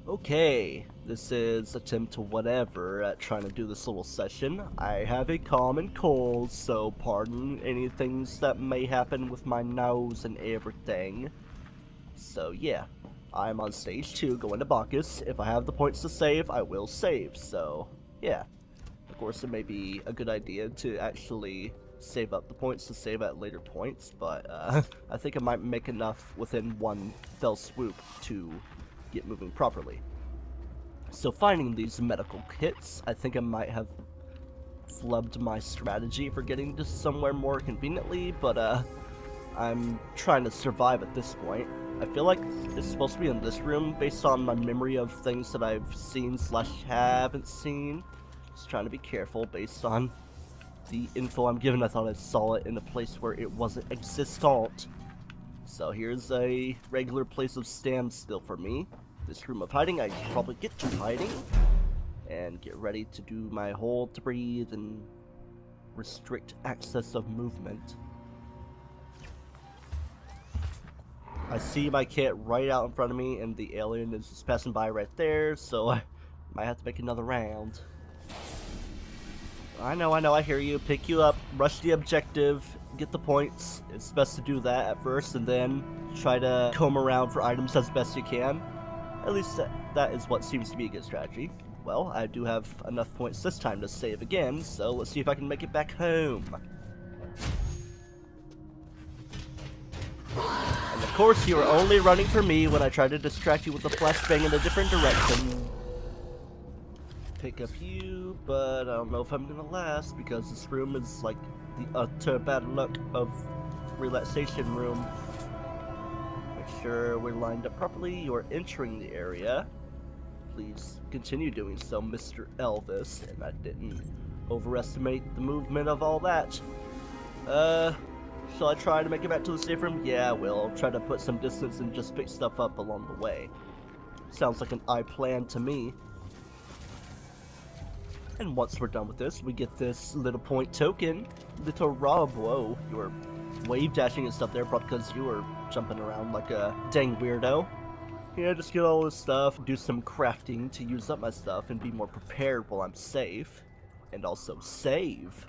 Okay, this is attempt to whatever at trying to do this little session. I have a common cold, so pardon any things that may happen with my nose and everything. So yeah, I'm on stage 2 going to Bacchus. If I have the points to save, I will save, so yeah. Of course, it may be a good idea to actually save up the points to save at later points, but I think I might make enough within one fell swoop to get moving properly. So finding these medical kits, I think I might have flubbed my strategy for getting to somewhere more conveniently, but I'm trying to survive at this point. I feel like it's supposed to be in this room based on my memory of things that I've seen / haven't seen. Just trying to be careful based on the info I'm given. I thought I saw it in a place where it wasn't existent. So here's a regular place of standstill for me. This room of hiding, I should probably get to hiding and get ready to do my hold to breathe and restrict access of movement. I see my kit right out in front of me and the alien is just passing by right there, so I might have to make another round. I know, I hear you. Pick you up, rush the objective, get the points. It's best to do that at first and then try to comb around for items as best you can. At least that is what seems to be a good strategy. Well, I do have enough points this time to save again, so let's see if I can make it back home. And of course, you were only running for me when I tried to distract you with a flashbang in a different direction. Pick up you, but I don't know if I'm gonna last because this room is like the utter bad luck of relaxation room. Make sure we're lined up properly. You're entering the area. Please continue doing so, Mr. Elvis. And I didn't overestimate the movement of all that. Shall I try to make it back to the safe room? Yeah, I will. I'll try to put some distance and just pick stuff up along the way. Sounds like an I plan to me. And once we're done with this, we get this little point token. Little Rob, whoa, you were wave dashing and stuff there, probably because you were jumping around like a dang weirdo. Yeah, just get all this stuff, do some crafting to use up my stuff and be more prepared while I'm safe. And also save.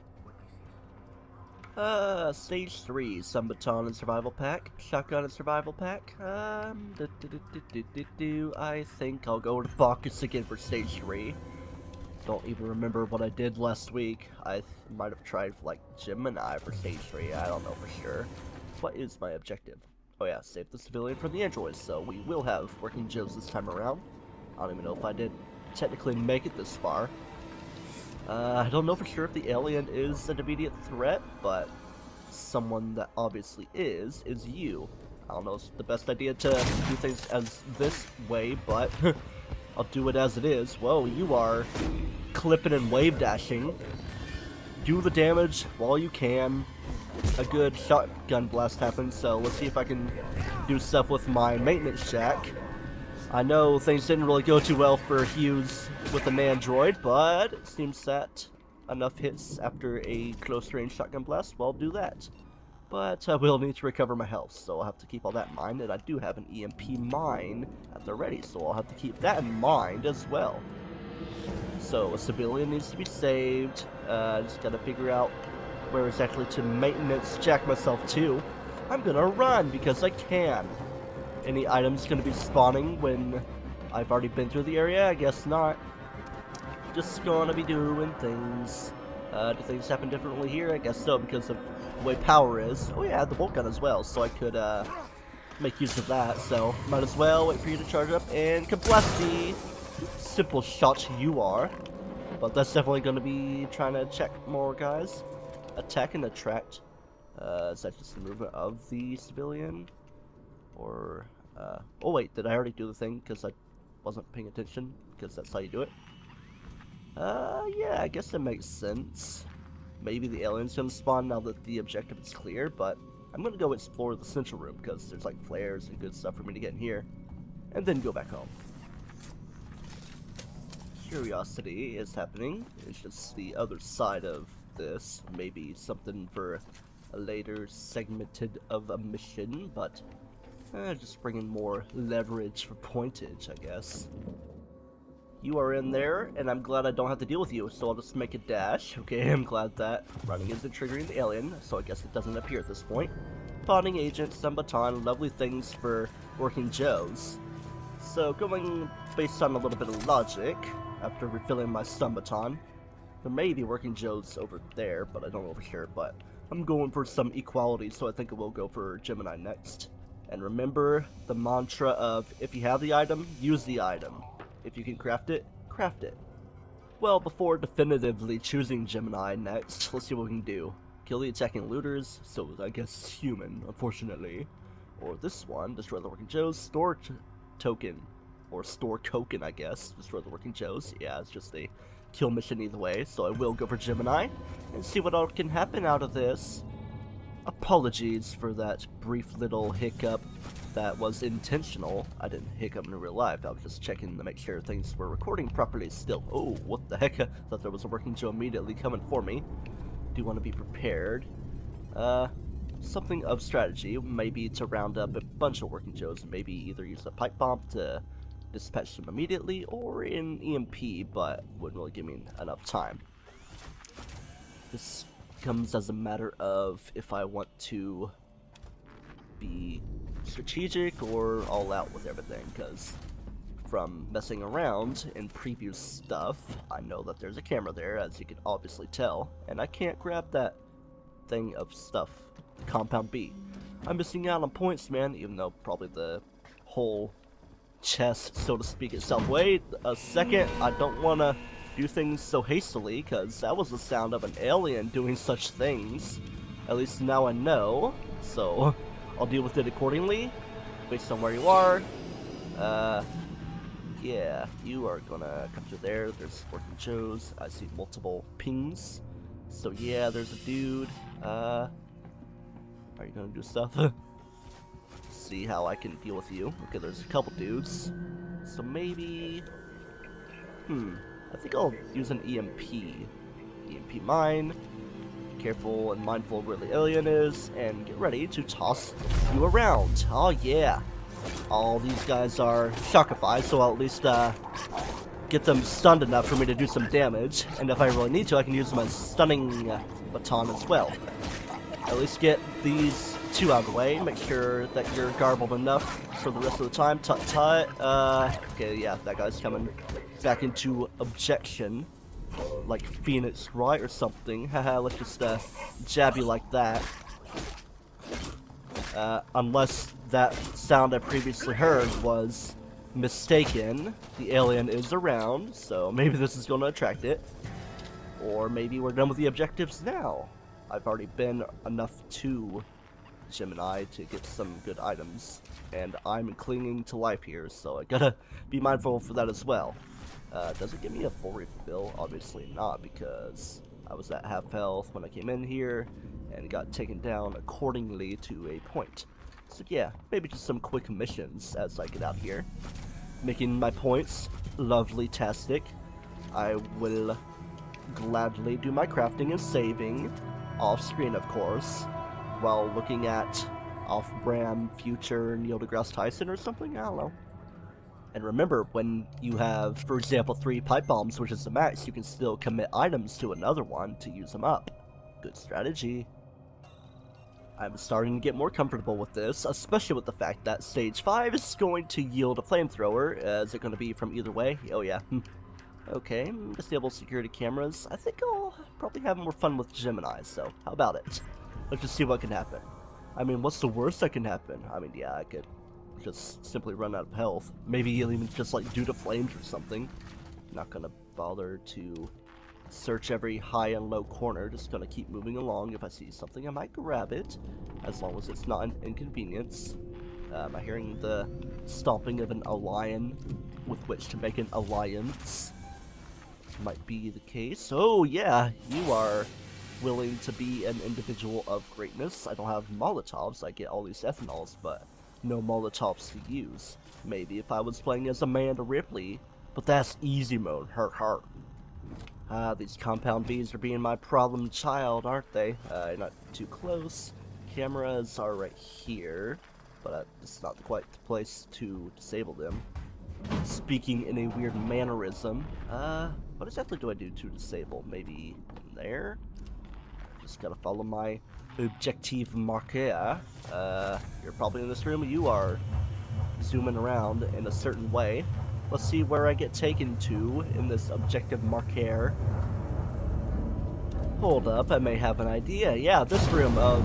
Stage 3, some baton and survival pack, shotgun and survival pack. I think I'll go to Bacchus again for stage 3. Don't even remember what I did last week. I might have tried for like Gemini for stage 3. I don't know for sure. What is my objective? Oh yeah, save the civilian from the androids. So we will have working Joes this time around. I don't even know if I did technically make it this far. I don't know for sure if the alien is an immediate threat, but someone that obviously is you. I don't know if it's the best idea to do things as this way, but I'll do it as it is. Whoa, you are clipping and wave dashing. Do the damage while you can. A good shotgun blast happens, so let's see if I can do stuff with my maintenance jack. I know things didn't really go too well for Hughes with an android, but it seems that enough hits after a close-range shotgun blast, well, do that. But I will need to recover my health, so I'll have to keep all that in mind, and I do have an EMP mine at the ready, so I'll have to keep that in mind as well. So, a civilian needs to be saved. Just gotta figure out where exactly to maintenance jack myself to. I'm gonna run because I can. Any items gonna be spawning when I've already been through the area? I guess not. Just gonna be doing things. Do things happen differently here? I guess so, because of the way power is. Oh yeah, I had the bolt gun as well, so I could make use of that. So might as well wait for you to charge up and kablast. Simple shot you are. But that's definitely gonna be trying to check more guys. Attack and attract. Is that just the movement of the civilian? Or, oh wait, did I already do the thing because I wasn't paying attention? Because that's how you do it. Yeah, I guess that makes sense. Maybe the alien's gonna spawn now that the objective is clear, but I'm gonna go explore the central room because there's like flares and good stuff for me to get in here. And then go back home. Curiosity is happening. It's just the other side of this. Maybe something for a later segmented of a mission, but just bringing more leverage for pointage, I guess. you are in there, and I'm glad I don't have to deal with you, so I'll just make a dash. Okay, I'm glad that running isn't triggering the alien, so I guess it doesn't appear at this point. Bonding agent, some baton, lovely things for working Joes. So going based on a little bit of logic, after refilling my stun baton, there may be working Joes over there, but I don't know for sure, but I'm going for some equality, so I think we'll go for Gemini next. And remember the mantra of, if you have the item, use the item. If you can craft it, craft it. Well, before definitively choosing Gemini next, let's see what we can do. Kill the attacking looters, so I guess human, unfortunately. Or this one, destroy the working Joes, store token. Or store token, I guess. Destroy the working Joes. Yeah, it's just a kill mission either way, so I will go for Gemini and see what all can happen out of this. Apologies for that brief little hiccup that was intentional. I didn't hiccup in real life, I was just checking to make sure things were recording properly still. Oh, what the heck, I thought there was a working Joe immediately coming for me. Do want to be prepared. Something of strategy, maybe to round up a bunch of working Joes, maybe either use a pipe bomb to dispatch them immediately, or in EMP, but wouldn't really give me enough time. This comes as a matter of if I want to be strategic or all out with everything, because from messing around in previous stuff, I know that there's a camera there, as you can obviously tell, and I can't grab that thing of stuff, compound B. I'm missing out on points, man, even though probably the whole chest, so to speak, itself. Wait a second, I don't want to do things so hastily, because that was the sound of an alien doing such things. At least now I know, so I'll deal with it accordingly, based on where you are. Yeah, you are gonna come through there. There's working Joes. I see multiple pings. So yeah, there's a dude. Are you gonna do stuff? See how I can deal with you. Okay, there's a couple dudes. So maybe... I think I'll use an EMP. EMP mine. Careful and mindful of where the alien is, and get ready to toss you around. Oh yeah. All these guys are shockified, so I'll at least get them stunned enough for me to do some damage. And if I really need to, I can use my stunning baton as well. At least get these two out of the way. Make sure that you're garbled enough for the rest of the time. Tut tut. Okay, yeah, that guy's coming back into objection. Like Phoenix Wright or something. Haha, let's just jab you like that. Unless that sound I previously heard was mistaken. The alien is around, so maybe this is going to attract it. Or maybe we're done with the objectives now. I've already been enough to Gemini to get some good items, and I'm clinging to life here, so I gotta be mindful for that as well. Does it give me a full refill? Obviously not, because I was at half health when I came in here, and got taken down accordingly to a point. So yeah, maybe just some quick missions as I get out here. Making my points lovely-tastic. I will gladly do my crafting and saving, off-screen of course, while looking at off-brand future Neil deGrasse Tyson or something, I don't know. And remember, when you have, for example, 3 pipe bombs, which is the max, you can still commit items to another one to use them up. Good strategy. I'm starting to get more comfortable with this, especially with the fact that stage 5 is going to yield a flamethrower. Is it going to be from either way? Oh yeah. Okay, disable security cameras. I think I'll probably have more fun with Gemini, so how about it? Let's just see what can happen. I mean, what's the worst that can happen? I mean, yeah, I could just simply run out of health. Maybe even just like due to flames or something. Not gonna bother to search every high and low corner, just gonna keep moving along. If I see something, I might grab it, as long as it's not an inconvenience. Am I hearing the stomping of an lion with which to make an alliance? Might be the case. Oh yeah, you are willing to be an individual of greatness. I don't have Molotovs, I get all these ethanols, but no Molotovs to use. Maybe if I was playing as Amanda Ripley, but that's easy mode, her. These compound bees are being my problem child, aren't they? Not too close. Cameras are right here, but it's not quite the place to disable them. speaking in a weird mannerism. What exactly do I do to disable? Maybe there? Just gotta follow my objective marker. You're probably in this room. You are zooming around in a certain way. Let's see where I get taken to in this objective marker. Hold up, I may have an idea. Yeah, this room of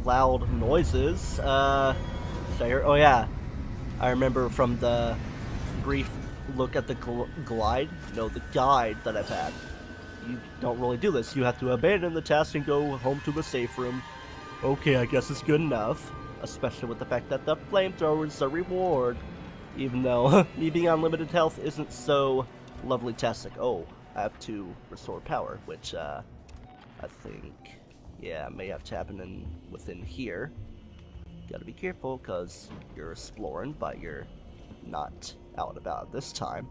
loud noises. Should I hear? Oh yeah, I remember from the brief look at the glide. No, the guide that I've had. You don't really do this. You have to abandon the task and go home to the safe room. Okay, I guess it's good enough. Especially with the fact that the flamethrower is a reward. Even though me being on limited health isn't so lovely-tastic. Oh, I have to restore power, which I think, yeah, may have to happen within here. Gotta be careful, because you're exploring, but you're not out and about this time.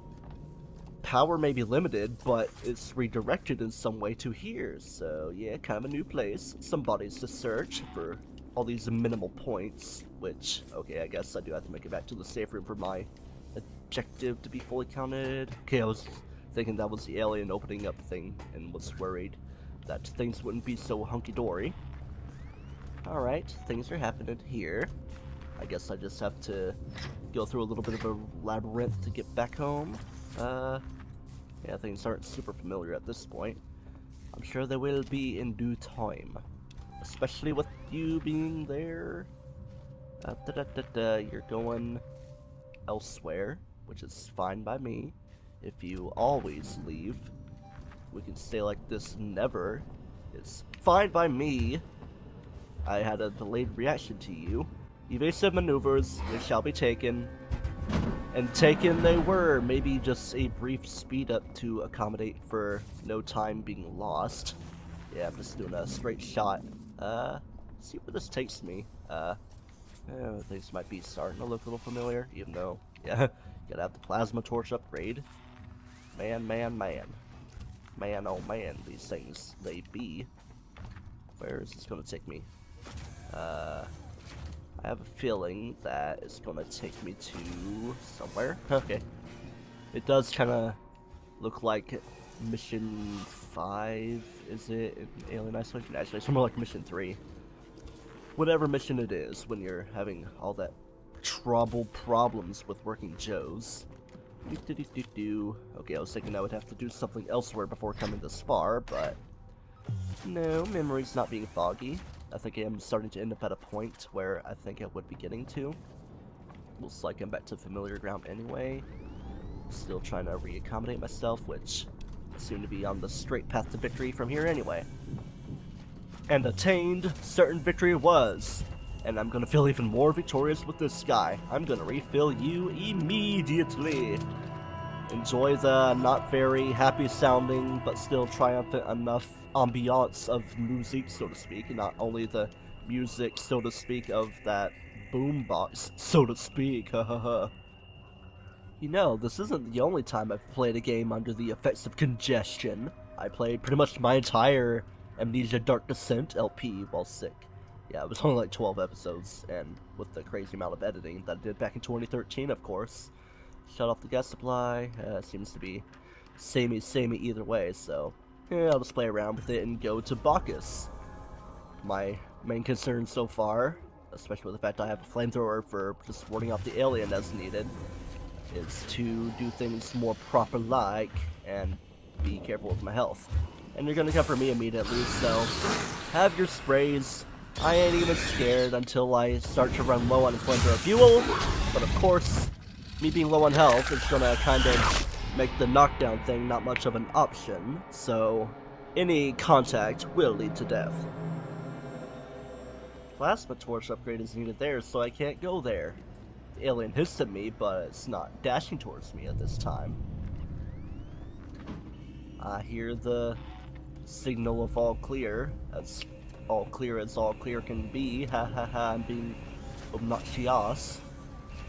Power may be limited, but it's redirected in some way to here, so yeah, kind of a new place. Some bodies to search for all these minimal points, which, okay, I guess I do have to make it back to the safe room for my objective to be fully counted. Okay, I was thinking that was the alien opening up thing, and was worried that things wouldn't be so hunky-dory. Alright, things are happening here. I guess I just have to go through a little bit of a labyrinth to get back home. Yeah, things aren't super familiar at this point. I'm sure they will be in due time. Especially with you being there. You're going elsewhere, which is fine by me. If you always leave, we can stay like this never. It's fine by me. I had a delayed reaction to you. Evasive maneuvers, they shall be taken. And taken they were, maybe just a brief speed up to accommodate for no time being lost. Yeah, I'm just doing a straight shot. See where this takes me. Things might be starting to look a little familiar, even though, yeah, gotta have the plasma torch upgrade. Man, oh man, these things, they be. Where is this gonna take me? I have a feeling that it's gonna take me to somewhere. Okay. It does kinda look like mission 5, is it? In Alien Isolation? Actually, it's more like mission 3. Whatever mission it is, when you're having all that problems with working Joes. Okay, I was thinking I would have to do something elsewhere before coming this far, but no, memory's not being foggy. I think I am starting to end up at a point where I think I would be getting to. Looks like I'm back to familiar ground anyway. Still trying to reaccommodate myself, which seem to be on the straight path to victory from here anyway. And attained certain victory was. And I'm gonna feel even more victorious with this guy. I'm gonna refill you immediately. Enjoy the not very happy sounding, but still triumphant enough ambiance of music, so to speak. Not only the music, so to speak, of that boombox, so to speak. You know, this isn't the only time I've played a game under the effects of congestion. I played pretty much my entire Amnesia Dark Descent LP while sick. Yeah, it was only like 12 episodes, and with the crazy amount of editing that I did back in 2013, of course. Shut off the gas supply. Seems to be samey either way, so yeah, I'll just play around with it and go to Bacchus. My main concern so far, especially with the fact I have a flamethrower for just warding off the alien as needed, is to do things more proper-like and be careful with my health. And you're gonna come for me immediately, so have your sprays. I ain't even scared until I start to run low on flamethrower fuel, but of course, me being low on health is gonna kind of make the knockdown thing not much of an option, so any contact will lead to death. Plasma torch upgrade is needed there, so I can't go there. The alien hissed at me, but it's not dashing towards me at this time. I hear the signal of all clear as all clear can be. Ha ha ha, I'm being obnoxious.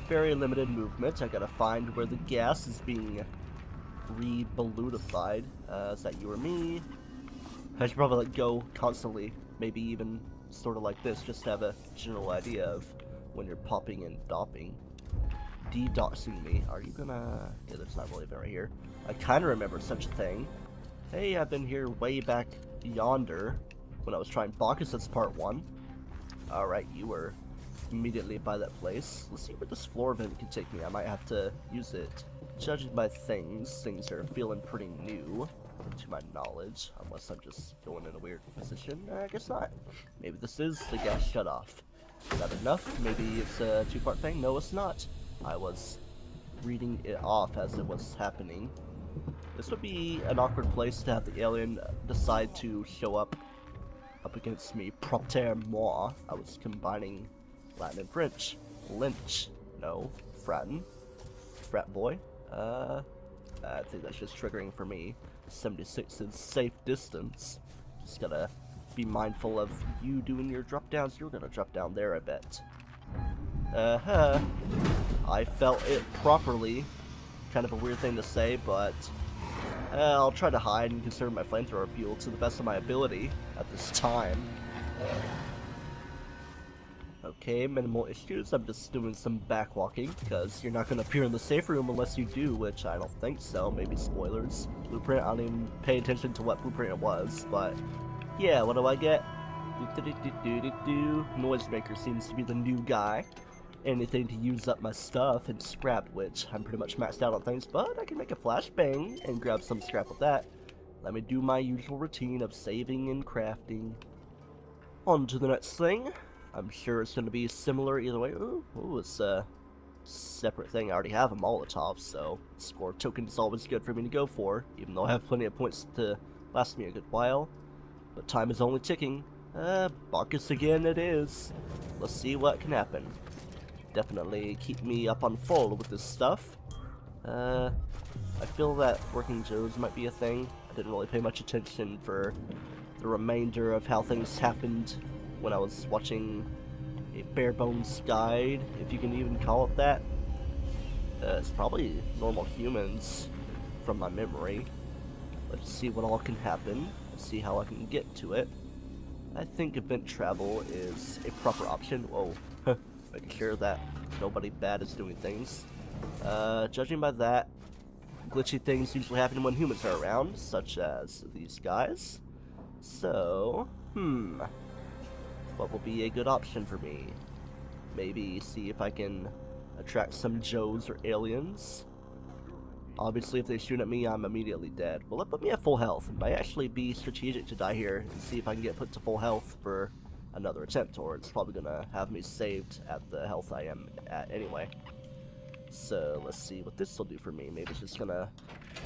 Very limited movement. I gotta find where the gas is being re-balloonified. Is that you or me? I should probably go constantly, maybe even sort of like this, just to have a general idea of when you're popping and dopping. de-doxing me. Are you gonna... Yeah, there's not really a right here. I kind of remember such a thing. Hey, I've been here way back yonder when I was trying Bacchus. That's part 1. Alright, you were immediately by that place. Let's see where this floor vent can take me. I might have to use it. Judging by things are feeling pretty new to my knowledge, unless I'm just going in a weird position. I guess not. Maybe this is the gas shutoff. Is that enough? Maybe it's a 2-part thing? No, it's not. I was reading it off as it was happening. This would be an awkward place to have the alien decide to show up against me. Propter moi. I was combining Latin and French. Lynch. No. Fratin. Frat boy. I think that's just triggering for me. 76 is safe distance. Just gotta be mindful of you doing your drop downs. You're gonna drop down there, I bet. I felt it properly. Kind of a weird thing to say, but I'll try to hide and conserve my flamethrower fuel to the best of my ability at this time. Okay, minimal issues. I'm just doing some backwalking because you're not going to appear in the safe room unless you do, which I don't think so. Maybe spoilers. Blueprint, I don't even pay attention to what blueprint it was, but yeah, what do I get? Noisemaker seems to be the new guy. Anything to use up my stuff and scrap, which I'm pretty much maxed out on things, but I can make a flashbang and grab some scrap with that. Let me do my usual routine of saving and crafting. On to the next thing. I'm sure it's going to be similar either way. Ooh, it's a separate thing. I already have a Molotov, so score token is always good for me to go for, even though I have plenty of points to last me a good while. But time is only ticking. Bacchus again it is. Let's see what can happen. Definitely keep me up on full with this stuff. I feel that working Joes might be a thing. I didn't really pay much attention for the remainder of how things happened when I was watching a bare bones guide, if you can even call it that. It's probably normal humans from my memory. Let's see what all can happen. Let's see how I can get to it. I think event travel is a proper option. Whoa. Making sure that nobody bad is doing things. Judging by that, glitchy things usually happen when humans are around, such as these guys. So, what will be a good option for me? Maybe see if I can attract some Joes or aliens. Obviously, if they shoot at me, I'm immediately dead. Will it put me at full health? It might actually be strategic to die here and see if I can get put to full health for another attempt, or it's probably gonna have me saved at the health I am at anyway. So let's see what this will do for me. Maybe it's just gonna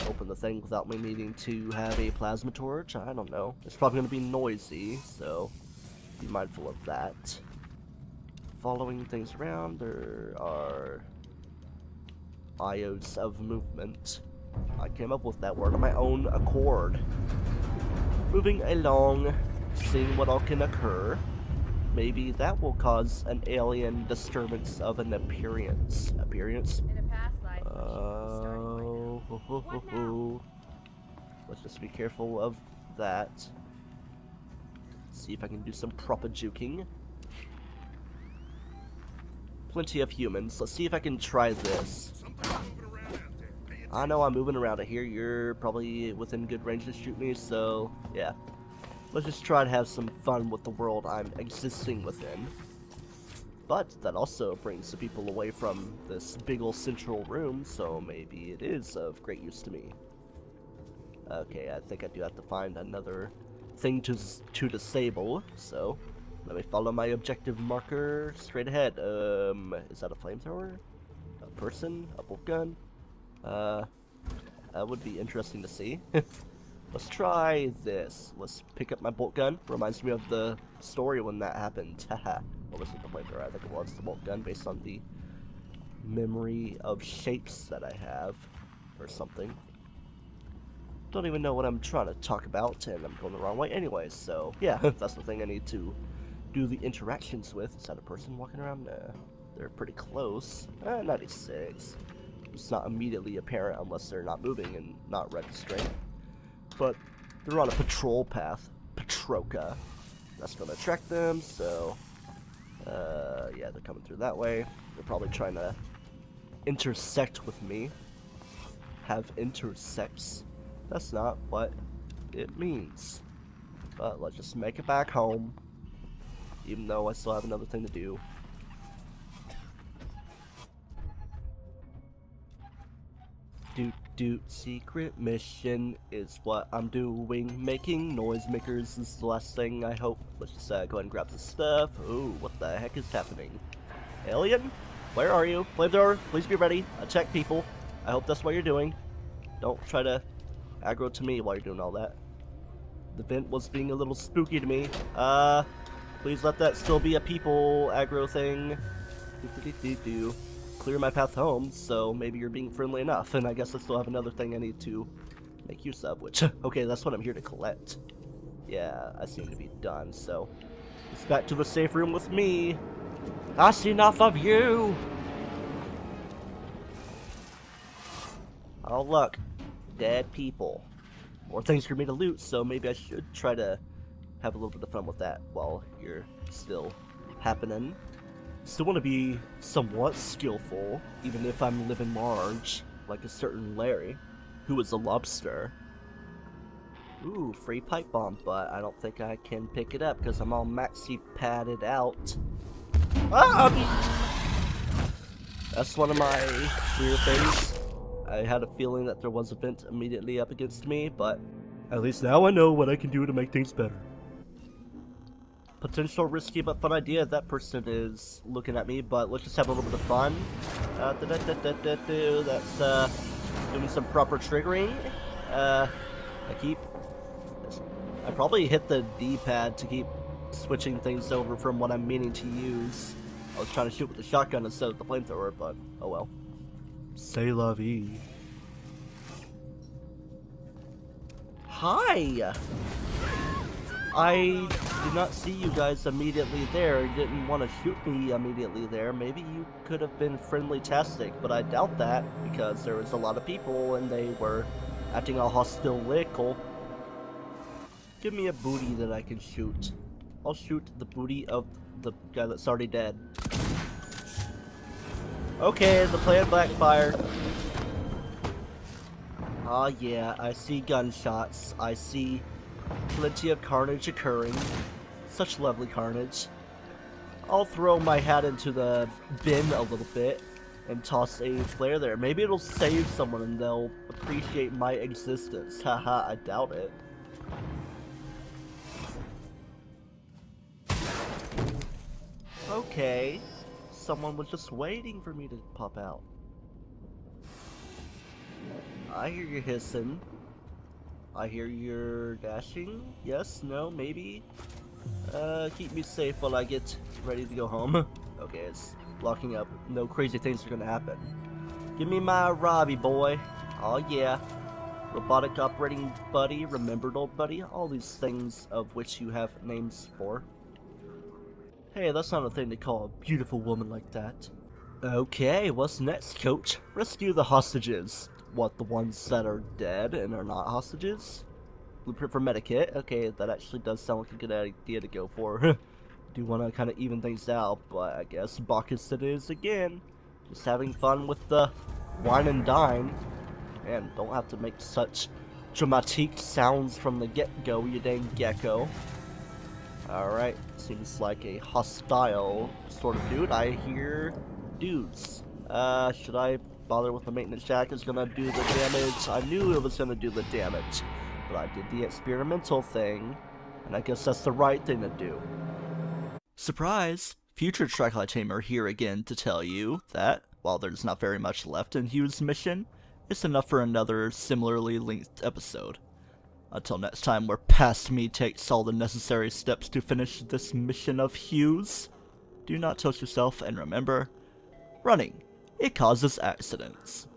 open the thing without me needing to have a plasma torch. I don't know. It's probably gonna be noisy, so be mindful of that. Following things around, there are iodes of movement. I came up with that word on my own accord. Moving along, seeing what all can occur. Maybe that will cause an alien disturbance of an appearance. Appearance? In a past life, let's just be careful of that. See if I can do some proper juking. Plenty of humans. Let's see if I can try this. I know I'm moving around it here. You're probably within good range to shoot me, so yeah. Let's just try to have some fun with the world I'm existing within. But that also brings the people away from this big ol' central room, so maybe it is of great use to me. Okay, I think I do have to find another thing to disable, so let me follow my objective marker straight ahead. Is that a flamethrower? A person? A bolt gun? That would be interesting to see. Let's try this. Let's pick up my bolt gun. Reminds me of the story when that happened. Haha. What was it, the flamethrower? I think it was the bolt gun, based on the memory of shapes that I have, or something. Don't even know what I'm trying to talk about, and I'm going the wrong way anyway, so yeah, that's the thing I need to do the interactions with. Is that a person walking around? They're pretty close. 96. It's not immediately apparent unless they're not moving and not registering. But they're on a patrol path. Patroka. That's going to attract them, so yeah, they're coming through that way. They're probably trying to intersect with me. Have intersex. That's not what it means. But let's just make it back home. Even though I still have another thing to do. Secret mission is what I'm doing. Making noisemakers is the last thing, I hope. Let's just go ahead and grab this stuff. Ooh, what the heck is happening? Alien? Where are you? Flamethrower, please be ready. Attack people. I hope that's what you're doing. Don't try to aggro to me while you're doing all that. The vent was being a little spooky to me. Please let that still be a people aggro thing. Clear my path home, so maybe you're being friendly enough, and I guess I still have another thing I need to make use of, which, okay, that's what I'm here to collect. Yeah, I seem to be done, so it's back to the safe room with me. That's enough of you! Oh look, dead people. More things for me to loot, so maybe I should try to have a little bit of fun with that while you're still happening. Still want to be somewhat skillful, even if I'm living large, like a certain Larry, who is a lobster. Ooh, free pipe bomb, but I don't think I can pick it up because I'm all maxi padded out. Ah! That's one of my weird things. I had a feeling that there was a vent immediately up against me, but at least now I know what I can do to make things better. Potential risky but fun idea. That person is looking at me, but let's just have a little bit of fun. That's doing some proper triggering. I probably hit the D-pad to keep switching things over from what I'm meaning to use. I was trying to shoot with the shotgun instead of the flamethrower, but oh well. C'est la vie. Hi! I did not see you guys immediately there. You didn't want to shoot me immediately there. Maybe you could have been friendly-tastic, but I doubt that because there was a lot of people and they were acting all hostile. Give me a booty that I can shoot. I'll shoot the booty of the guy that's already dead. Okay, the plan backfired. Ah, yeah, I see gunshots. I see plenty of carnage occurring. Such lovely carnage. I'll throw my hat into the bin a little bit and toss a flare there. Maybe it'll save someone and they'll appreciate my existence. Haha, I doubt it. Okay. Someone was just waiting for me to pop out. I hear you hissing. I hear you're dashing. Yes, no, maybe. Keep me safe while I get ready to go home. Okay, it's locking up. No crazy things are gonna happen. Give me my Robbie boy. Oh yeah. Robotic operating buddy, remembered old buddy, all these things of which you have names for. Hey, that's not a thing to call a beautiful woman like that. Okay, what's next, coach? Rescue the hostages. What, the ones that are dead and are not hostages? Blueprint for medikit. Okay, that actually does sound like a good idea to go for. Do want to kind of even things out, but I guess Bacchus it is again. Just having fun with the wine and dine. And don't have to make such dramatic sounds from the get-go, you dang gecko. Alright, seems like a hostile sort of dude. I hear dudes. Should I bother with the maintenance jack? It's gonna do the damage. I knew it was gonna do the damage, but I did the experimental thing, and I guess that's the right thing to do. Surprise! Future TryclydeTamer here again to tell you that, while there's not very much left in Hughes' mission, it's enough for another similarly length episode. Until next time where past me takes all the necessary steps to finish this mission of Hughes, do not toast yourself, and remember, running, it causes accidents.